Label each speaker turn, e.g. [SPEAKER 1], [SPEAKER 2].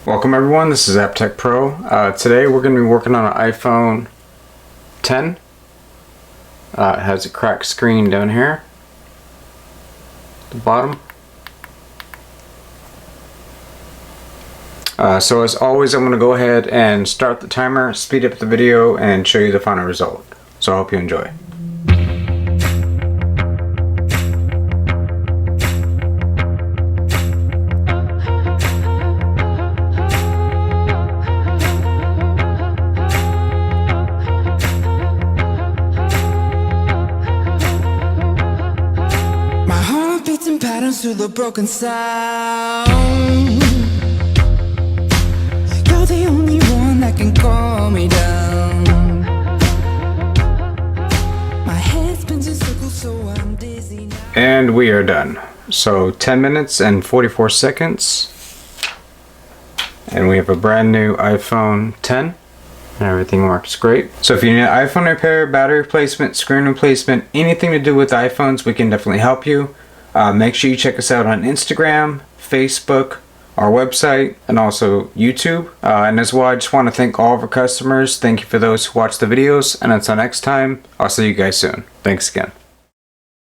[SPEAKER 1] Welcome everyone, this is AppTech Pro. Today we're going to be working on an iPhone 10. It has a cracked screen down here at the bottom. So as always, I'm going to go ahead and start the timer, speed up the video, and show you the final result. So I hope you enjoy.
[SPEAKER 2] Patterns to the broken sound. You're the only one that can calm me down. My head spins in circles, so I'm dizzy now.
[SPEAKER 1] And we are done. So 10 minutes and 44 seconds. And we have a brand new iPhone 10. And everything works great. So if you need iPhone repair, battery replacement, screen replacement, anything to do with iPhones, we can definitely help you. Make sure you check us out on Instagram, Facebook, our website, and also YouTube. And as well, I just want to thank all of our customers. Thank you for those who watch the videos. And until next time, I'll see you guys soon. Thanks again.